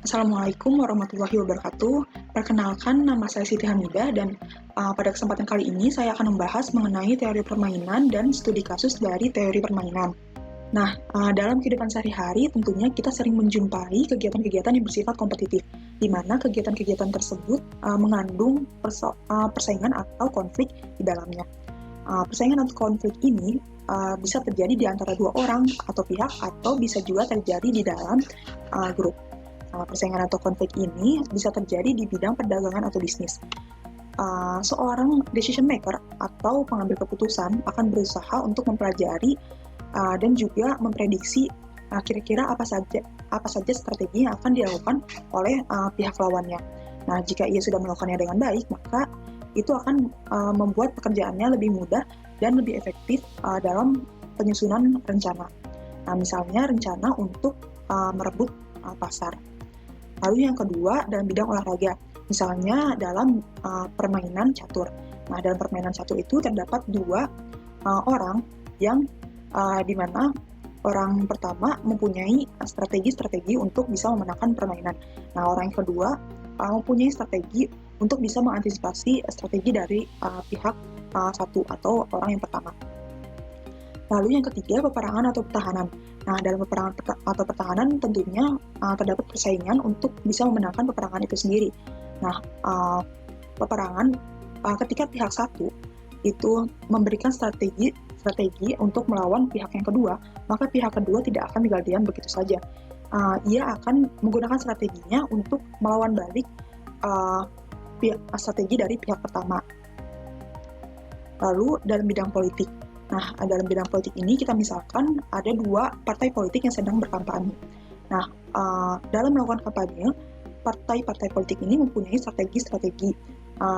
Assalamualaikum warahmatullahi wabarakatuh. Perkenalkan, nama saya Siti Hamidah dan pada kesempatan kali ini saya akan membahas mengenai teori permainan dan studi kasus dari teori permainan. Nah, dalam kehidupan sehari-hari tentunya kita sering menjumpai kegiatan-kegiatan yang bersifat kompetitif, di mana kegiatan-kegiatan tersebut mengandung persaingan atau konflik di dalamnya. Persaingan atau konflik ini bisa terjadi di antara dua orang atau pihak, atau bisa juga terjadi di dalam grup. Persaingan atau konflik ini bisa terjadi di bidang perdagangan atau bisnis. Seorang decision maker atau pengambil keputusan akan berusaha untuk mempelajari dan juga memprediksi kira-kira apa saja strategi yang akan dilakukan oleh pihak lawannya. Nah, jika ia sudah melakukannya dengan baik, maka itu akan membuat pekerjaannya lebih mudah dan lebih efektif dalam penyusunan rencana. Nah, misalnya rencana untuk merebut pasar. Lalu yang kedua dalam bidang olahraga, misalnya dalam permainan catur. Nah, dalam permainan catur itu terdapat dua orang yang di mana orang pertama mempunyai strategi-strategi untuk bisa memenangkan permainan. Nah, orang yang kedua mempunyai strategi untuk bisa mengantisipasi strategi dari pihak satu atau orang yang pertama. Lalu yang ketiga, peperangan atau pertahanan. Nah, dalam peperangan atau pertahanan tentunya terdapat persaingan untuk bisa memenangkan peperangan itu sendiri. Nah, peperangan ketika pihak satu itu memberikan strategi untuk melawan pihak yang kedua, maka pihak kedua tidak akan tinggal diam begitu saja. Ia akan menggunakan strateginya untuk melawan balik strategi dari pihak pertama. Lalu dalam bidang politik. Nah, dalam bidang politik ini kita misalkan ada dua partai politik yang sedang berkampanye. Nah, dalam melakukan kampanye, partai-partai politik ini mempunyai strategi-strategi.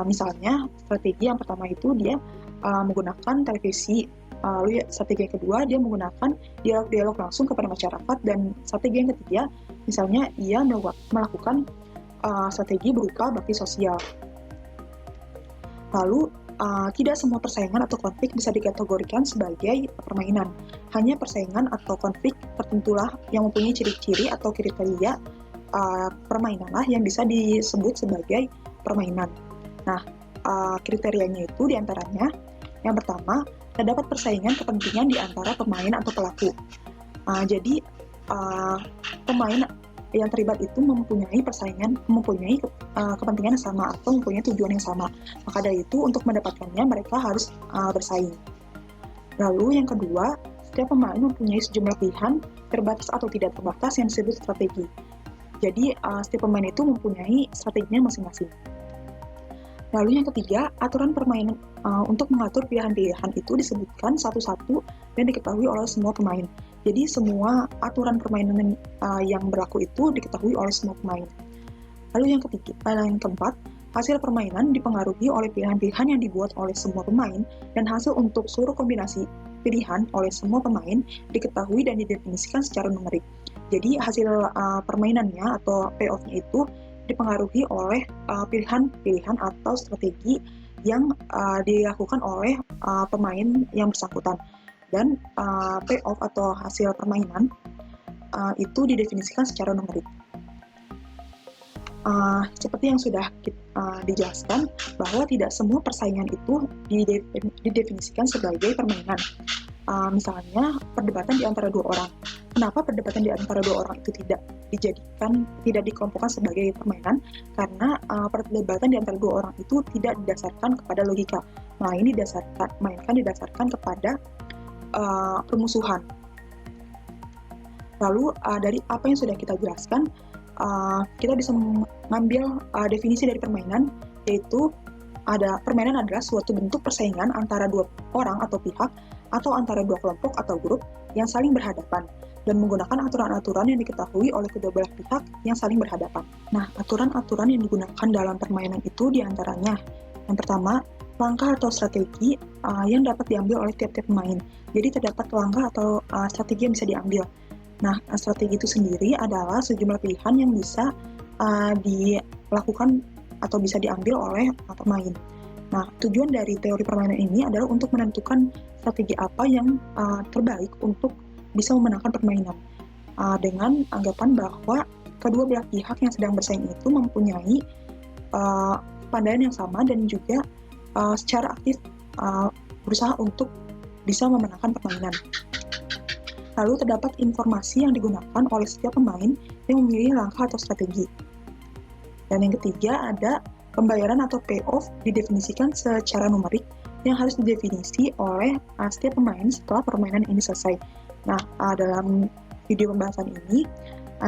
Misalnya, strategi yang pertama itu dia menggunakan televisi. Lalu strategi yang kedua dia menggunakan dialog-dialog langsung kepada masyarakat. Dan strategi yang ketiga, misalnya ia melakukan strategi berupa bakti sosial. Lalu, tidak semua persaingan atau konflik bisa dikategorikan sebagai permainan. Hanya persaingan atau konflik tertentulah yang mempunyai ciri-ciri atau kriteria permainanlah yang bisa disebut sebagai permainan. Nah, kriterianya itu diantaranya, yang pertama, terdapat persaingan kepentingan di antara pemain atau pelaku. Jadi, pemain yang terlibat itu mempunyai kepentingan yang sama atau mempunyai tujuan yang sama. Maka dari itu untuk mendapatkannya mereka harus bersaing. Lalu yang kedua, setiap pemain mempunyai sejumlah pilihan terbatas atau tidak terbatas yang disebut strategi. Jadi setiap pemain itu mempunyai strateginya masing-masing. Lalu yang ketiga, aturan permainan untuk mengatur pilihan-pilihan itu disebutkan satu-satu dan diketahui oleh semua pemain. Jadi semua aturan permainan yang berlaku itu diketahui oleh semua pemain. Lalu yang keempat, hasil permainan dipengaruhi oleh pilihan-pilihan yang dibuat oleh semua pemain dan hasil untuk seluruh kombinasi pilihan oleh semua pemain diketahui dan didefinisikan secara numerik. Jadi hasil permainannya atau payoff-nya itu dipengaruhi oleh pilihan-pilihan atau strategi yang dilakukan oleh pemain yang bersangkutan. Dan payoff atau hasil permainan itu didefinisikan secara numerik. Seperti yang sudah dijelaskan bahwa tidak semua persaingan itu didefinisikan sebagai permainan. Misalnya perdebatan di antara dua orang. Kenapa perdebatan di antara dua orang itu tidak dikelompokkan sebagai permainan? Karena perdebatan di antara dua orang itu tidak didasarkan kepada logika, melainkan didasarkan kepada permusuhan. Lalu dari apa yang sudah kita jelaskan, kita bisa mengambil definisi dari permainan, yaitu permainan adalah suatu bentuk persaingan antara dua orang atau pihak atau antara dua kelompok atau grup yang saling berhadapan dan menggunakan aturan-aturan yang diketahui oleh kedua belah pihak yang saling berhadapan. Nah, aturan-aturan yang digunakan dalam permainan itu diantaranya, yang pertama, langkah atau strategi yang dapat diambil oleh tiap-tiap pemain. Jadi terdapat langkah atau strategi yang bisa diambil. Nah, strategi itu sendiri adalah sejumlah pilihan yang bisa dilakukan atau bisa diambil oleh pemain. Nah, tujuan dari teori permainan ini adalah untuk menentukan strategi apa yang terbaik untuk bisa memenangkan permainan. Dengan anggapan bahwa kedua belah pihak yang sedang bersaing itu mempunyai kepandaian yang sama dan juga secara aktif berusaha untuk bisa memenangkan permainan. Lalu terdapat informasi yang digunakan oleh setiap pemain yang memilih langkah atau strategi. Dan yang ketiga ada pembayaran atau payoff didefinisikan secara numerik yang harus didefinisi oleh setiap pemain setelah permainan ini selesai. Nah, dalam video pembahasan ini,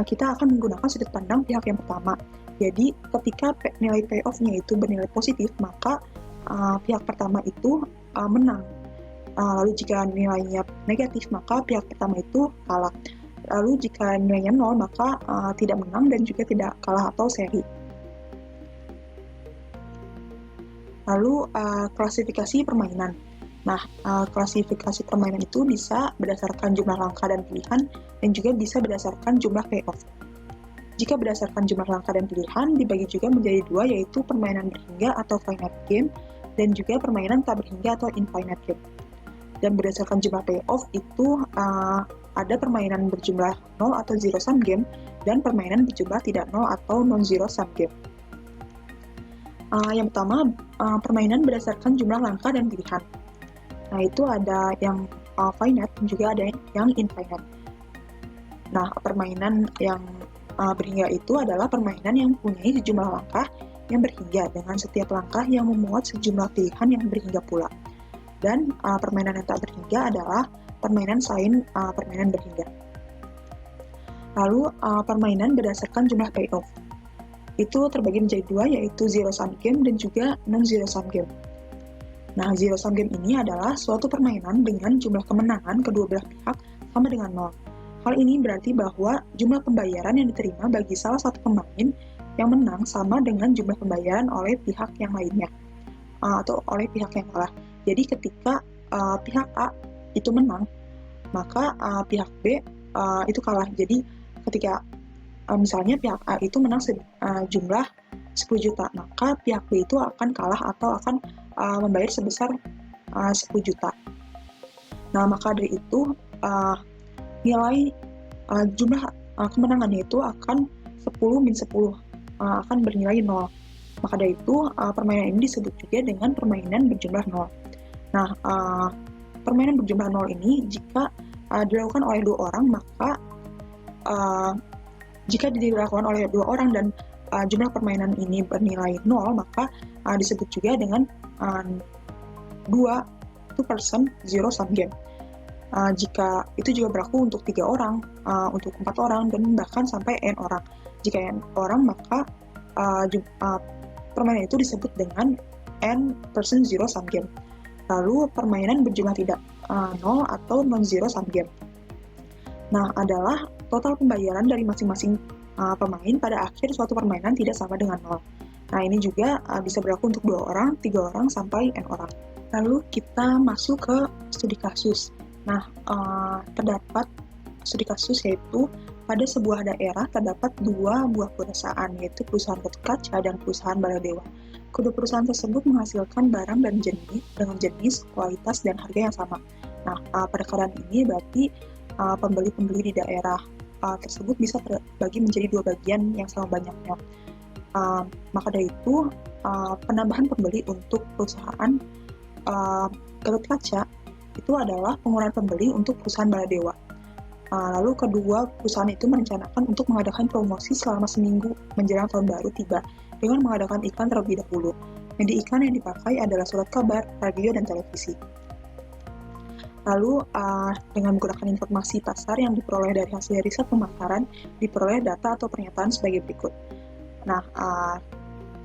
kita akan menggunakan sudut pandang pihak yang pertama. Jadi, ketika nilai payoff-nya itu bernilai positif, maka pihak pertama itu menang. Lalu jika nilainya negatif, maka pihak pertama itu kalah. Lalu jika nilainya 0, maka tidak menang dan juga tidak kalah atau seri. Lalu klasifikasi permainan. Nah, klasifikasi permainan itu bisa berdasarkan jumlah langkah dan pilihan dan juga bisa berdasarkan jumlah payoff. Jika berdasarkan jumlah langkah dan pilihan, dibagi juga menjadi dua, yaitu permainan berhingga atau finite game dan juga permainan tak berhingga atau infinite game. Dan berdasarkan jumlah payoff itu ada permainan berjumlah 0 atau zero sum game dan permainan berjumlah tidak 0 atau non-zero sum game. Yang pertama, permainan berdasarkan jumlah langkah dan pilihan. Nah, itu ada yang finite dan juga ada yang infinite. Nah, permainan yang berhingga itu adalah permainan yang mempunyai sejumlah langkah yang berhingga dengan setiap langkah yang memuat sejumlah pilihan yang berhingga pula. Dan permainan yang tak berhingga adalah permainan selain permainan berhingga. Lalu, permainan berdasarkan jumlah payoff. Itu terbagi menjadi dua, yaitu zero sum game dan juga non-zero sum game. Nah, zero sum game ini adalah suatu permainan dengan jumlah kemenangan kedua belah pihak sama dengan 0. Hal ini berarti bahwa jumlah pembayaran yang diterima bagi salah satu pemain yang menang sama dengan jumlah pembayaran oleh pihak yang lainnya, atau oleh pihak yang kalah. Jadi ketika pihak A itu menang, maka pihak B itu kalah. Jadi ketika misalnya pihak A itu menang jumlah 10 juta, maka pihak B itu akan kalah atau akan membayar sebesar 10 juta. Nah, maka dari itu nilai jumlah kemenangannya itu akan 10 min 10, akan bernilai 0. Maka dari itu permainan ini disebut juga dengan permainan berjumlah 0. Nah, permainan berjumlah 0 ini jika dilakukan oleh dua orang, maka jika dilakukan oleh dua orang dan jumlah permainan ini bernilai 0, maka disebut juga dengan two-person zero sum game. Jika itu juga berlaku untuk 3 orang, untuk 4 orang, dan bahkan sampai n orang. Jika n orang, maka permainan itu disebut dengan n-person zero sum game. Lalu permainan berjumlah tidak 0 atau non-zero sum game. Nah, adalah total pembayaran dari masing-masing pemain pada akhir suatu permainan tidak sama dengan 0. Nah, ini juga bisa berlaku untuk 2 orang, 3 orang, sampai n orang. Lalu kita masuk ke studi kasus. Nah, terdapat studi kasus yaitu pada sebuah daerah terdapat 2 buah perusahaan, yaitu perusahaan Gatot Kaca dan perusahaan Baladewa. Kedua perusahaan tersebut menghasilkan barang dan dengan jenis, kualitas, dan harga yang sama. Nah, pada keadaan ini berarti pembeli-pembeli di daerah tersebut bisa terbagi menjadi 2 bagian yang sama banyaknya. Maka dari itu, penambahan pembeli untuk perusahaan Gatot Kaca itu adalah pengurangan pembeli untuk perusahaan Baladewa. Lalu kedua perusahaan itu merencanakan untuk mengadakan promosi selama seminggu menjelang tahun baru tiba dengan mengadakan iklan terlebih dahulu. Media iklan yang dipakai adalah surat kabar, radio, dan televisi. Lalu, dengan menggunakan informasi pasar yang diperoleh dari hasil riset pemasaran, diperoleh data atau pernyataan sebagai berikut. Nah,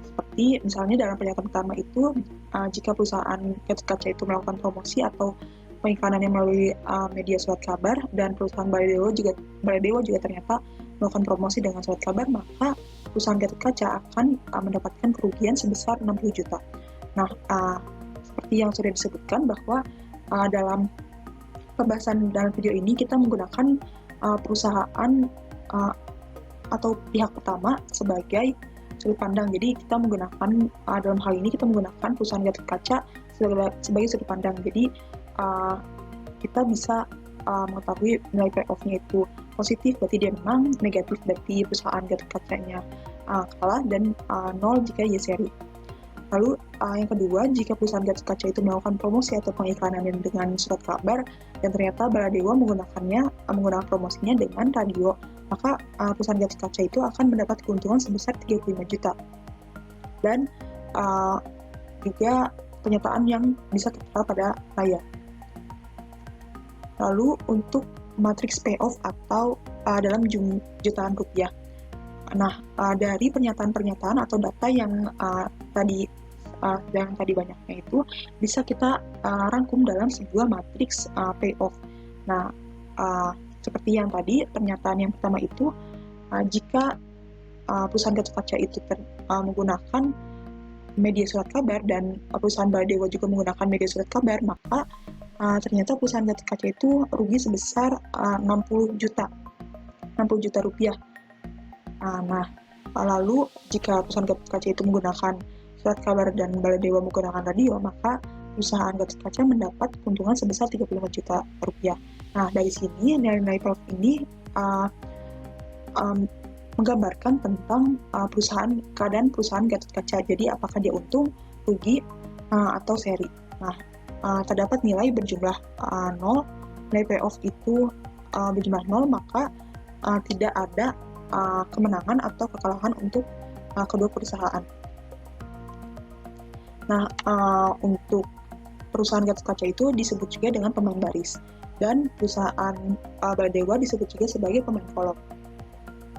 seperti misalnya dalam pernyataan pertama itu, jika perusahaan Gatot Kaca itu melakukan promosi atau pengiklanannya melalui media surat kabar, dan perusahaan Baladewa juga ternyata melakukan promosi dengan surat kabar, maka perusahaan Gatot Kaca akan mendapatkan kerugian sebesar 60 juta. Nah, seperti yang sudah disebutkan bahwa dalam pembahasan dalam video ini kita menggunakan perusahaan atau pihak pertama sebagai sudut pandang. Jadi kita menggunakan dalam hal ini kita menggunakan perusahaan Gatot Kaca sebagai sudut pandang. Jadi kita bisa mengetahui nilai payoff-nya itu positif berarti dia menang, negatif berarti perusahaan Gatot Kacanya kalah, dan 0 jika dia seri. Lalu yang kedua, jika perusahaan Gatot Kaca itu melakukan promosi atau pengiklanan dengan surat kabar dan ternyata Baladewa menggunakan promosinya dengan radio, maka perusahaan Gatot Kaca itu akan mendapat keuntungan sebesar 35 juta. Dan juga pernyataan yang bisa tertera pada layar. Lalu untuk matriks payoff atau dalam jutaan rupiah. Nah, dari pernyataan-pernyataan atau data yang tadi banyaknya itu bisa kita rangkum dalam sebuah matriks payoff. Nah, seperti yang tadi pernyataan yang pertama itu, jika perusahaan Gatot Kaca itu menggunakan media surat kabar dan perusahaan Baladewa juga menggunakan media surat kabar, maka ternyata perusahaan Gatot Kaca itu rugi sebesar 60 juta rupiah. Nah, lalu jika perusahaan Gatot Kaca itu menggunakan surat kabar dan Baladewa menggunakan radio, maka perusahaan Gatot Kaca mendapat keuntungan sebesar 35 juta rupiah. Nah, dari sini nilai-nilai payoff ini menggambarkan tentang keadaan perusahaan Gatot Kaca. Jadi apakah dia untung, rugi, atau seri. Nah, terdapat nilai berjumlah 0, nilai payoff itu berjumlah 0, maka tidak ada kemenangan atau kekalahan untuk kedua perusahaan. Nah, untuk perusahaan Gatot Kaca itu disebut juga dengan pemain baris, dan perusahaan Baladewa disebut juga sebagai pemain kolom.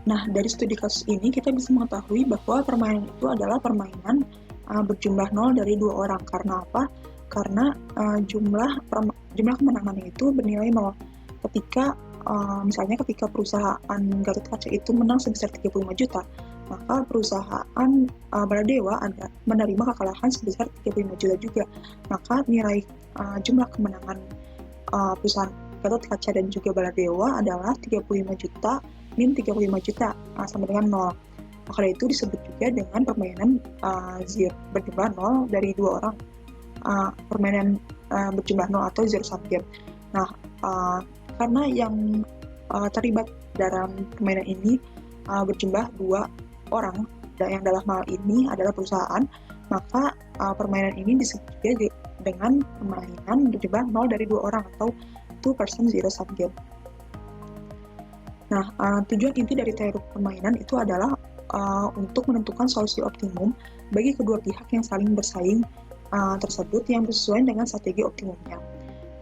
Nah, dari studi kasus ini kita bisa mengetahui bahwa permainan itu adalah permainan berjumlah 0 dari 2 orang. Karena apa? Karena jumlah kemenangannya itu bernilai 0. Misalnya ketika perusahaan Gatot Kaca itu menang sebesar 35 juta, maka perusahaan Baladewa menerima kekalahan sebesar 35 juta juga. Maka nilai jumlah kemenangan perusahaan Gatot Kaca dan juga Baladewa adalah 35 juta min 35 juta sama dengan 0. Maka itu disebut juga dengan permainan berjumlah 0 dari 2 orang, permainan berjumlah 0 atau zero sum game. Nah, karena yang terlibat dalam permainan ini berjumlah 2 orang, dan yang dalam hal ini adalah perusahaan, maka permainan ini disebut juga dengan permainan berjumlah 0 dari 2 orang atau 2 person zero sum game. Nah, tujuan inti dari teori permainan itu adalah untuk menentukan solusi optimum bagi kedua pihak yang saling bersaing tersebut yang sesuai dengan strategi optimumnya.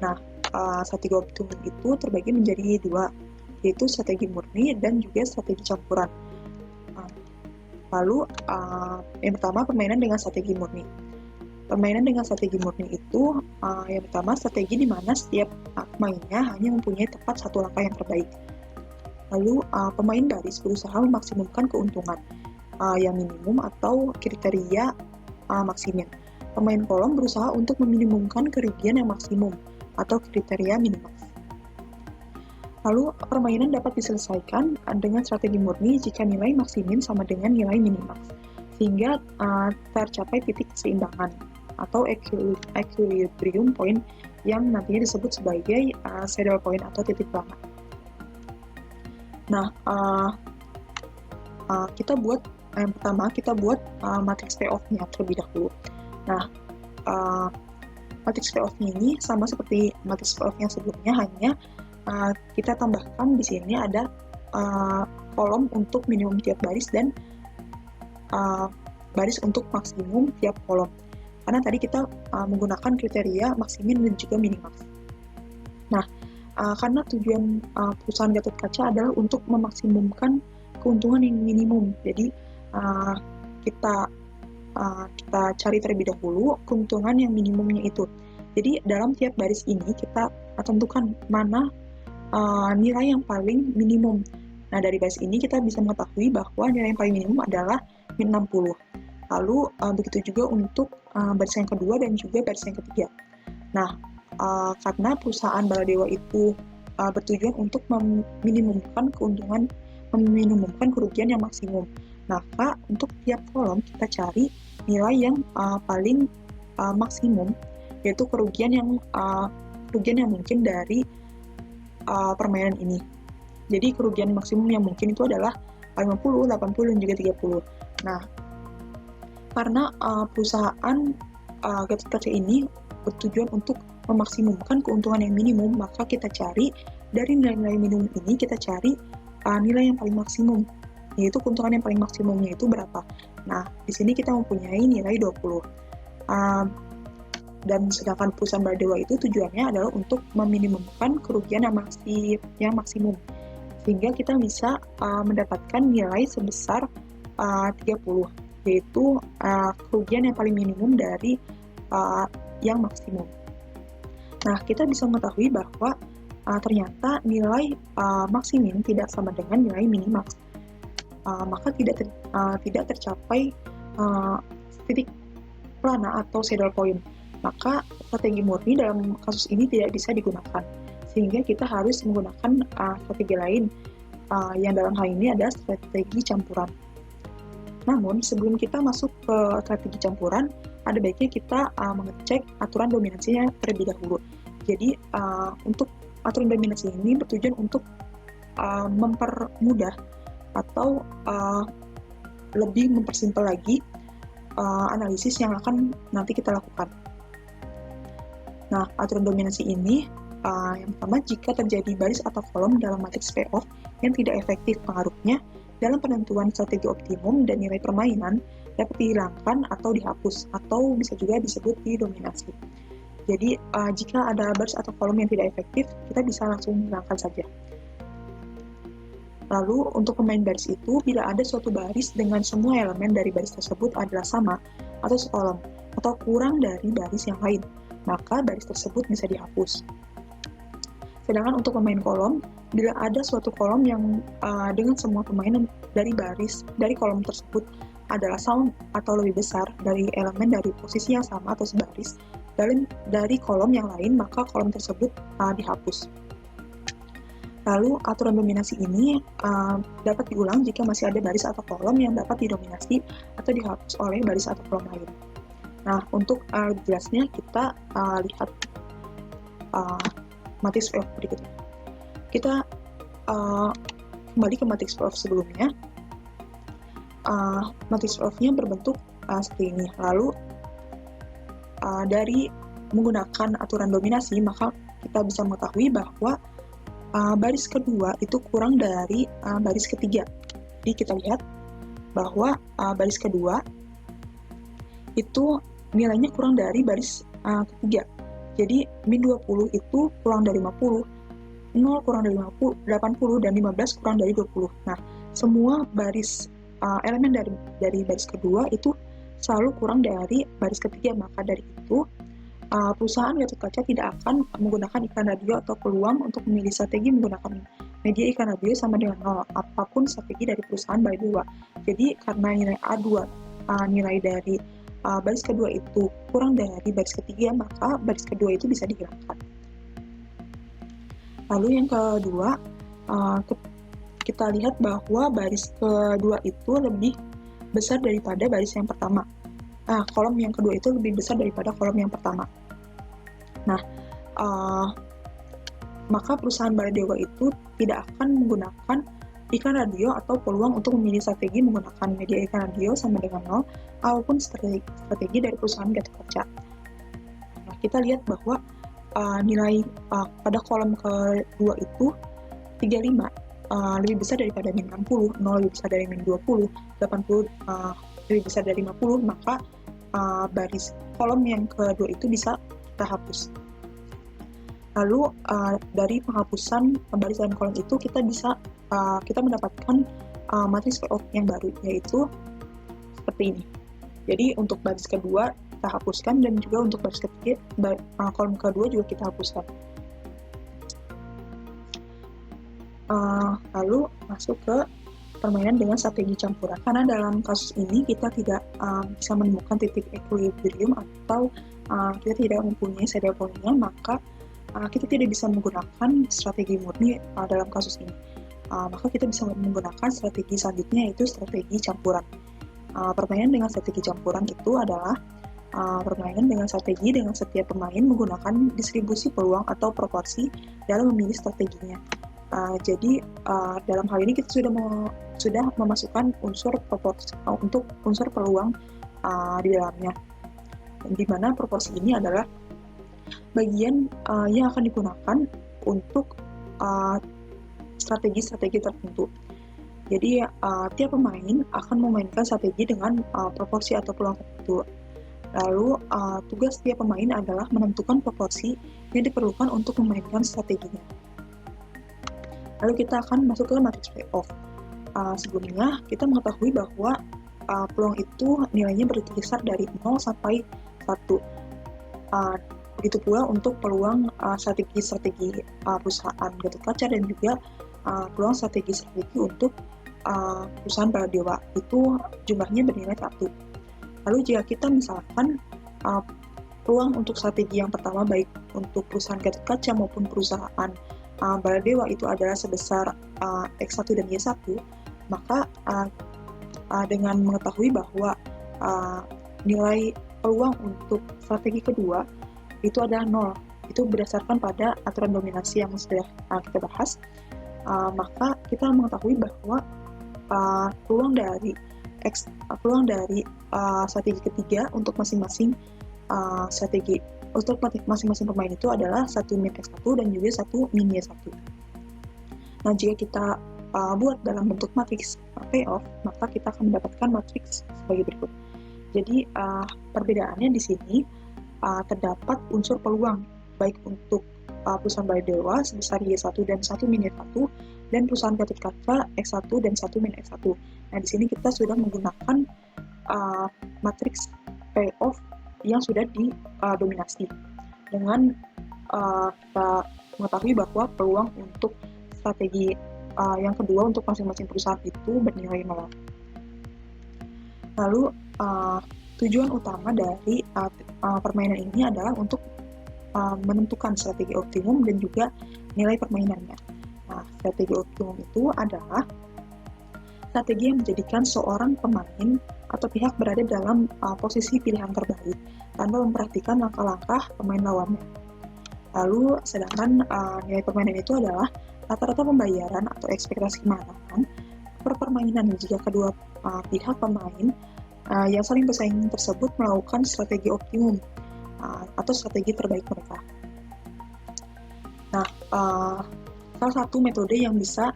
Nah, strategi optimum itu terbagi menjadi 2, yaitu strategi murni dan juga strategi campuran. Lalu, yang pertama permainan dengan strategi murni. Permainan dengan strategi murni itu yang pertama strategi di mana setiap pemainnya hanya mempunyai tepat satu langkah yang terbaik. Lalu pemain baris berusaha memaksimumkan keuntungan yang minimum atau kriteria maksimum. Pemain kolom berusaha untuk meminimumkan kerugian yang maksimum atau kriteria minimax. Lalu permainan dapat diselesaikan dengan strategi murni jika nilai maksimum sama dengan nilai minimax, sehingga tercapai titik keseimbangan atau equilibrium point yang nantinya disebut sebagai saddle point atau titik banget. Nah, yang pertama kita buat matriks payoff-nya terlebih dahulu. Nah, matriks payoff-nya ini sama seperti matriks payoff yang sebelumnya, hanya kita tambahkan di sini ada kolom untuk minimum tiap baris dan baris untuk maksimum tiap kolom. Karena tadi kita menggunakan kriteria maksimum dan juga minimax. Nah, karena tujuan perusahaan Gatot Kaca adalah untuk memaksimumkan keuntungan yang minimum. Jadi kita cari terlebih dahulu keuntungan yang minimumnya itu. Jadi dalam tiap baris ini kita tentukan mana nilai yang paling minimum. Nah, dari baris ini kita bisa mengetahui bahwa nilai yang paling minimum adalah min 60. Lalu begitu juga untuk baris yang kedua dan juga baris yang ketiga. Nah, karena perusahaan Baladewa itu bertujuan untuk meminimumkan keuntungan, meminimumkan kerugian yang maksimum. Maka untuk tiap kolom kita cari nilai yang paling maksimum, yaitu kerugian yang mungkin dari permainan ini. Jadi kerugian maksimum yang mungkin itu adalah 50, 80, dan juga 30. Nah, karena perusahaan Gatot Kaca ini bertujuan untuk memaksimumkan keuntungan yang minimum, maka kita cari dari nilai-nilai minimum ini, kita cari nilai yang paling maksimum, yaitu keuntungan yang paling maksimumnya itu berapa. Nah, di sini kita mempunyai nilai 20. Dan sedangkan perusahaan Baladewa itu tujuannya adalah untuk meminimumkan kerugian yang maksimum, sehingga kita bisa mendapatkan nilai sebesar 30, yaitu kerugian yang paling minimum dari yang maksimum. Nah, kita bisa mengetahui bahwa ternyata nilai maksimum tidak sama dengan nilai minimax, maka tidak tercapai titik plana atau saddle point. Maka strategi murni dalam kasus ini tidak bisa digunakan, sehingga kita harus menggunakan strategi lain, yang dalam hal ini adalah strategi campuran. Namun, sebelum kita masuk ke strategi campuran, ada baiknya kita mengecek aturan dominansinya terlebih dahulu. Jadi, untuk aturan dominansi ini bertujuan untuk mempermudah atau lebih mempersimpel lagi analisis yang akan nanti kita lakukan. Nah, aturan dominansi ini yang pertama, jika terjadi baris atau kolom dalam matriks payoff yang tidak efektif pengaruhnya dalam penentuan strategi optimum dan nilai permainan dapat dihilangkan atau dihapus, atau bisa juga disebut didominasi. Jadi, jika ada baris atau kolom yang tidak efektif, kita bisa langsung hilangkan saja. Lalu, untuk pemain baris itu, bila ada suatu baris dengan semua elemen dari baris tersebut adalah sama atau sekolom, atau kurang dari baris yang lain, maka baris tersebut bisa dihapus. Sedangkan untuk pemain kolom, bila ada suatu kolom yang dengan semua pemain dari kolom tersebut adalah sama atau lebih besar dari elemen dari posisi yang sama atau sebaris dari kolom yang lain, maka kolom tersebut dihapus. Lalu, aturan dominasi ini dapat diulang jika masih ada baris atau kolom yang dapat didominasi atau dihapus oleh baris atau kolom lain. Nah, untuk jelasnya kita lihat matriks payoff berikutnya. Kita kembali ke matriks payoff sebelumnya. Matriks payoff-nya berbentuk seperti ini. Lalu, dari menggunakan aturan dominasi, maka kita bisa mengetahui bahwa baris kedua itu kurang dari baris ketiga. Jadi kita lihat bahwa baris kedua itu nilainya kurang dari baris ketiga. Jadi min 20 itu kurang dari 50, 0 kurang dari 50, 80, dan 15 kurang dari 20. Nah, semua baris elemen dari baris kedua itu selalu kurang dari baris ketiga. Maka dari itu, perusahaan Gatot Kaca tidak akan menggunakan iklan radio atau peluang untuk memilih strategi menggunakan media iklan radio sama dengan 0, apapun strategi dari perusahaan Baladewa. Jadi, karena nilai A2, nilai dari baris kedua itu kurang dari baris ketiga, maka baris kedua itu bisa dihilangkan. Lalu yang kedua, kita lihat bahwa baris kedua itu lebih besar daripada baris yang pertama. Kolom yang kedua itu lebih besar daripada kolom yang pertama. Nah, maka perusahaan Baladewa itu tidak akan menggunakan iklan radio atau peluang untuk memilih strategi menggunakan media iklan radio sama dengan 0, ataupun strategi dari perusahaan Gatot Kaca. Nah, kita lihat bahwa nilai pada kolom kedua itu 35 lebih besar daripada min 60, 0 lebih besar dari min 20, 80 lebih besar dari 50, maka baris kolom yang kedua itu bisa kita hapus. Lalu dari penghapusan baris dan kolom itu kita mendapatkan matriks payoff yang baru, yaitu seperti ini. Jadi untuk baris kedua kita hapuskan, dan juga untuk baris ketiga kolom kedua juga kita hapuskan. Lalu masuk ke permainan dengan strategi campuran. Karena dalam kasus ini kita tidak bisa menemukan titik equilibrium atau kita tidak mempunyai saddle point-nya, maka kita tidak bisa menggunakan strategi murni dalam kasus ini. Maka kita bisa menggunakan strategi selanjutnya, yaitu strategi campuran. Permainan dengan strategi campuran itu adalah permainan dengan strategi dengan setiap pemain menggunakan distribusi peluang atau proporsi dalam memilih strateginya. Jadi dalam hal ini kita sudah memasukkan unsur proporsi untuk unsur peluang di dalamnya, di mana proporsi ini adalah bagian yang akan digunakan untuk strategi-strategi tertentu. Jadi tiap pemain akan memainkan strategi dengan proporsi atau peluang tertentu. Lalu tugas tiap pemain adalah menentukan proporsi yang diperlukan untuk memainkan strateginya. Lalu kita akan masuk ke matriks payoff. Sebelumnya kita mengetahui bahwa peluang itu nilainya berkisar dari 0 sampai 1. Begitu pula untuk peluang strategi-strategi perusahaan Gatot Kaca dan juga peluang strategi-strategi untuk perusahaan Baladewa itu jumlahnya bernilai 1. Lalu jika kita misalkan peluang untuk strategi yang pertama baik untuk perusahaan Gatot Kaca maupun perusahaan Baladewa itu adalah sebesar X1 dan Y1, maka dengan mengetahui bahwa nilai peluang untuk strategi kedua itu adalah 0, itu berdasarkan pada aturan dominasi yang sudah kita bahas, maka kita mengetahui bahwa peluang dari strategi ketiga untuk masing-masing strategi untuk masing-masing pemain itu adalah 1 min X1 dan juga 1 min Y1. Nah, jika kita buat dalam bentuk matriks payoff, maka kita akan mendapatkan matriks sebagai berikut. Jadi perbedaannya di sini terdapat unsur peluang baik untuk perusahaan Baladewa sebesar Y1 dan 1 min Y1 dan perusahaan Gatot Kaca X1 dan 1 min X1. Nah, di sini kita sudah menggunakan matriks payoff yang sudah didominasi dengan kita mengetahui bahwa peluang untuk strategi yang kedua untuk masing-masing perusahaan itu bernilai 0. Lalu tujuan utama dari permainan ini adalah untuk menentukan strategi optimum dan juga nilai permainannya. Nah, strategi optimum itu adalah strategi yang menjadikan seorang pemain atau pihak berada dalam posisi pilihan terbaik tanpa memperhatikan langkah-langkah pemain lawannya. Lalu, sedangkan nilai permainan itu adalah rata-rata pembayaran atau ekspektasi kemenangan per permainan jika kedua pihak pemain yang saling bersaing tersebut melakukan strategi optimum atau strategi terbaik mereka. Nah, salah satu metode yang bisa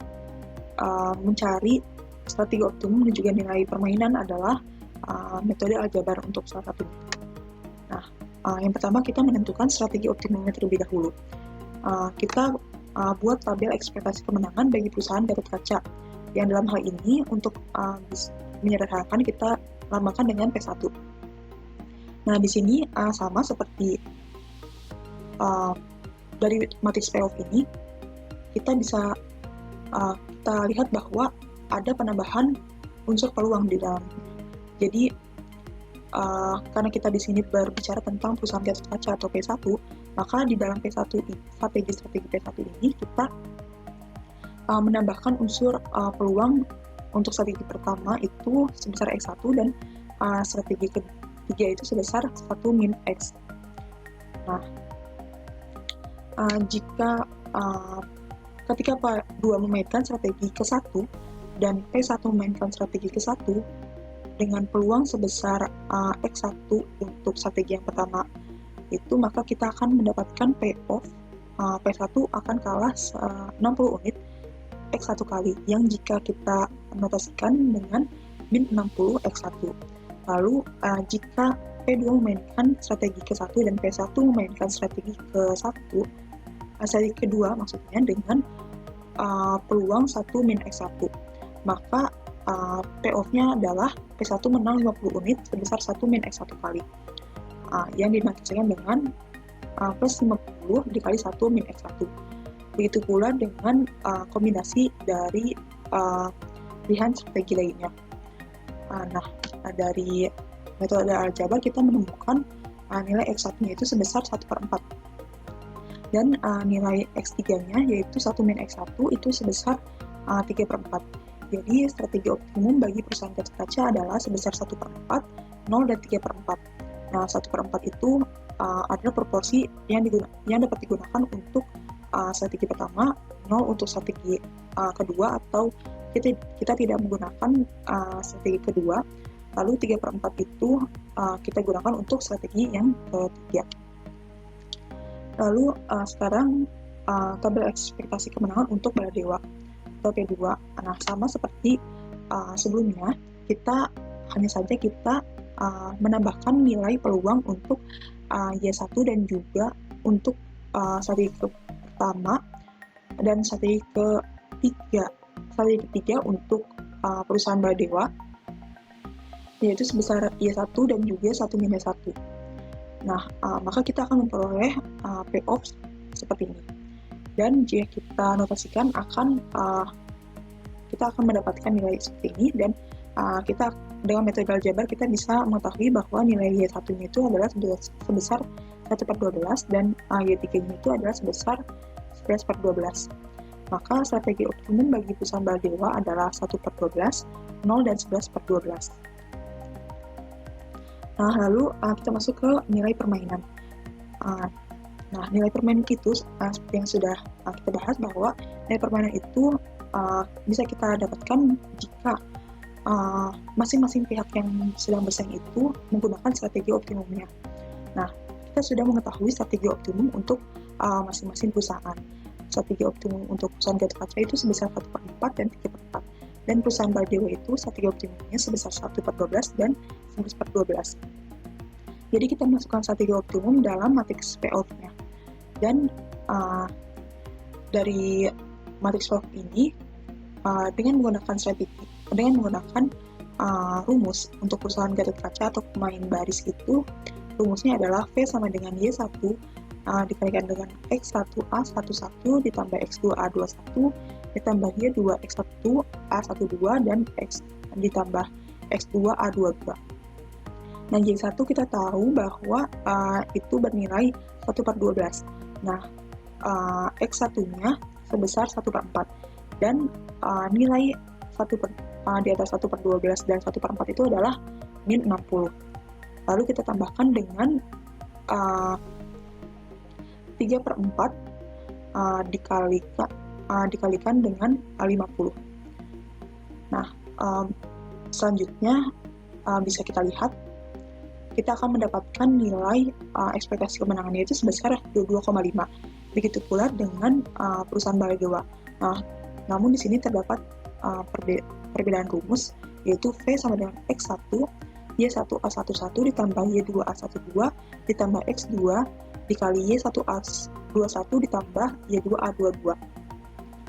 mencari strategi optimum dan juga nilai permainan adalah metode aljabar untuk salah satunya. Nah, yang pertama kita menentukan strategi optimumnya terlebih dahulu. Kita buat tabel ekspektasi kemenangan bagi perusahaan Gatot Kaca. Yang dalam hal ini untuk menyederhanakan kita lambangkan dengan P1. Nah, di sini sama seperti dari matriks payoff ini, kita bisa kita lihat bahwa ada penambahan unsur peluang di dalamnya. Jadi karena kita di sini berbicara tentang perusahaan Gatot Kaca atau P1, maka di dalam P1 strategi P1 ini kita menambahkan unsur peluang untuk strategi pertama itu sebesar X1 dan strategi ketiga itu sebesar 1 min X. Nah, jika ketika P2 memainkan strategi ke-1 dan P1 memainkan strategi ke-1 dengan peluang sebesar X1 untuk strategi yang pertama itu, maka kita akan mendapatkan payoff P1 akan kalah 60 unit X1 kali, yang jika kita notasikan dengan min 60 X1. Lalu jika P2 memainkan strategi ke-1 dan P1 memainkan strategi ke-1, strategi kedua maksudnya dengan peluang 1 min X1, maka payoff-nya adalah P1 menang 50 unit sebesar 1 min X1 kali, yang dimaksudkan dengan plus 50 dikali 1 min X1. Begitu pula dengan kombinasi dari pilihan strategi lainnya. Nah, dari metode aljabar kita menemukan nilai X1-nya itu sebesar 1/4. Dan nilai X3-nya yaitu 1 min X1 itu sebesar 3/4. Jadi strategi optimum bagi perusahaan Gatot Kaca adalah sebesar 1/4, 0 dan 3/4. Nah, 1/4 itu adalah proporsi yang dapat digunakan untuk strategi pertama 0 untuk strategi kedua, atau kita tidak menggunakan strategi kedua, lalu 3/4 itu kita gunakan untuk strategi yang ketiga. Lalu sekarang tabel ekspektasi kemenangan untuk Baladewa atau P2. Nah, sama seperti sebelumnya, hanya saja kita menambahkan nilai peluang untuk Y1 dan juga untuk strategi pertama dan strategi ketiga untuk perusahaan Baladewa, yaitu sebesar Y1 dan juga 1-1. Nah, maka kita akan memperoleh payoff seperti ini. Dan jika kita notasikan kita akan mendapatkan nilai seperti ini, dan kita dengan metode aljabar kita bisa mengetahui bahwa nilai Y1-nya itu adalah sebesar 1/12 dan Y3-nya itu adalah sebesar 11/12. Maka strategi optimum bagi perusahaan Baladewa adalah 1/12, 0, dan 11/12. Nah, lalu kita masuk ke nilai permainan. Nah, nilai permainan itu seperti yang sudah kita bahas, bahwa nilai permainan itu bisa kita dapatkan jika masing-masing pihak yang sedang bersaing itu menggunakan strategi optimumnya. Nah, kita sudah mengetahui strategi optimum untuk masing-masing perusahaan. Strategi optimum untuk perusahaan Gatotkaca itu sebesar 1/4 dan 3/4. Dan perusahaan Baladewa itu strategi optimumnya sebesar 1/12 dan 11/12. Jadi kita masukkan strategi optimum dalam matriks payoff-nya. Dan dari matriks payoff ini, dengan menggunakan rumus untuk perusahaan Gatotkaca atau pemain baris itu, rumusnya adalah V sama dengan Y1 dikalikan dengan X1A11 ditambah X2A21 ditambah Y2X1A12 dan X ditambah X2A22. Nah, Y1 kita tahu bahwa itu bernilai 1/12. Nah, X1-nya sebesar 1/4 dan nilai di atas 1/12 dan 1/4 itu adalah min 60. Lalu kita tambahkan dengan 3/4 dikalikan dengan 50. Nah, selanjutnya bisa kita lihat, kita akan mendapatkan nilai ekspektasi kemenangannya itu sebesar 22,5. Begitu pula dengan perusahaan Baladewa. Nah, namun di sini terdapat perbedaan rumus, yaitu V sama dengan X1 Y1A11 ditambah Y2A12 ditambah X2 dikali Y1A21 ditambah Y2A22.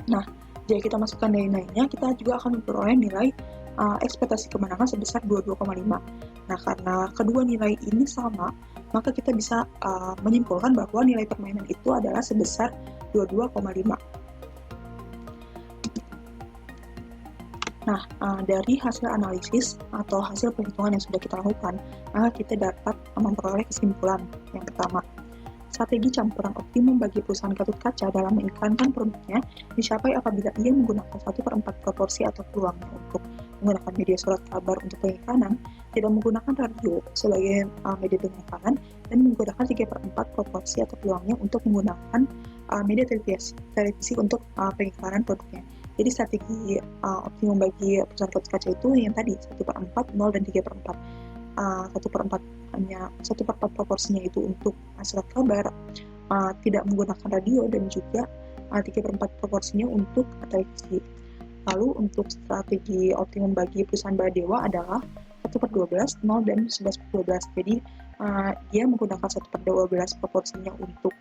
Nah, jika kita masukkan nilai-nilainya, kita juga akan memperoleh nilai ekspektasi kemenangan sebesar 22,5. Nah, karena kedua nilai ini sama, maka kita bisa menyimpulkan bahwa nilai permainan itu adalah sebesar 22,5. Nah, dari hasil analisis atau hasil perhitungan yang sudah kita lakukan, maka kita dapat memperoleh kesimpulan. Yang pertama, strategi campuran optimum bagi perusahaan Gatotkaca dalam mengiklankan produknya dicapai apabila ia menggunakan 1/4 proporsi atau peluangnya untuk menggunakan media surat kabar untuk pengiklanan, tidak menggunakan radio sebagai media pengiklanan, dan menggunakan 3/4 proporsi atau peluangnya untuk menggunakan media televisi untuk pengiklanan produknya. Jadi strategi optimum bagi perusahaan Gatotkaca itu yang tadi 1/4, 0, dan 3/4. 1/4 proporsinya itu untuk surat kabar, tidak menggunakan radio, dan juga 3/4 proporsinya untuk televisi. Lalu untuk strategi optimum bagi perusahaan Baladewa adalah 1/12, 0, dan 11/12. Jadi dia menggunakan 1/12 proporsinya untuk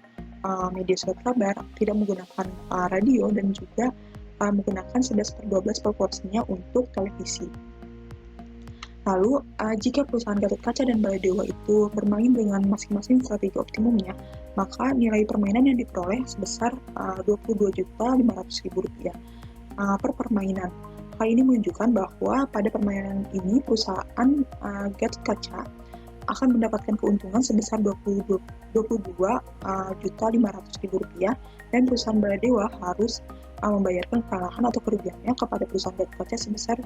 media surat kabar, tidak menggunakan radio, dan juga menggunakan 11/12 proporsinya untuk televisi. Lalu, jika perusahaan Gatotkaca dan Baladewa itu bermain dengan masing-masing strategi optimumnya, maka nilai permainan yang diperoleh sebesar Rp22.500.000 per permainan. Hal ini menunjukkan bahwa pada permainan ini perusahaan Gatotkaca akan mendapatkan keuntungan sebesar Rp22.500.000 dan perusahaan Baladewa harus membayarkan kekalahan atau kerugiannya kepada perusahaan Gatotkaca sebesar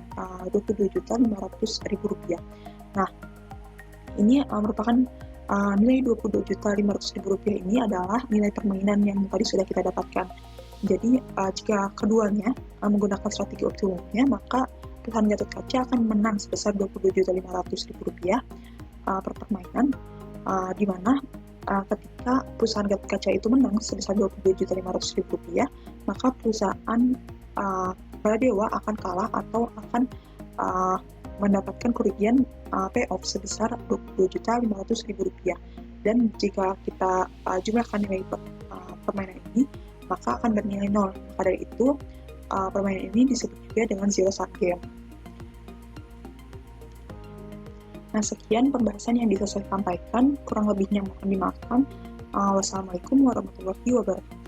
Rp22.500.000. Nah, ini merupakan nilai Rp22.500.000 ini adalah nilai permainan yang tadi sudah kita dapatkan. Jadi jika keduanya menggunakan strategi optimumnya, maka perusahaan Gatot Kaca akan menang sebesar Rp20.500.000 per permainan, di mana ketika perusahaan Gatot Kaca itu menang sebesar Rp22.500.000, maka perusahaan Baladewa akan kalah atau akan mendapatkan kerugian payoff sebesar Rp22.500.000. Dan jika kita jumlahkan nilai permainan ini, maka akan bernilai 0. Maka dari itu, permainan ini disebut juga dengan zero-sum game. Nah, sekian pembahasan yang bisa saya sampaikan. Kurang lebihnya mohon dimaafkan. Wassalamualaikum warahmatullahi wabarakatuh.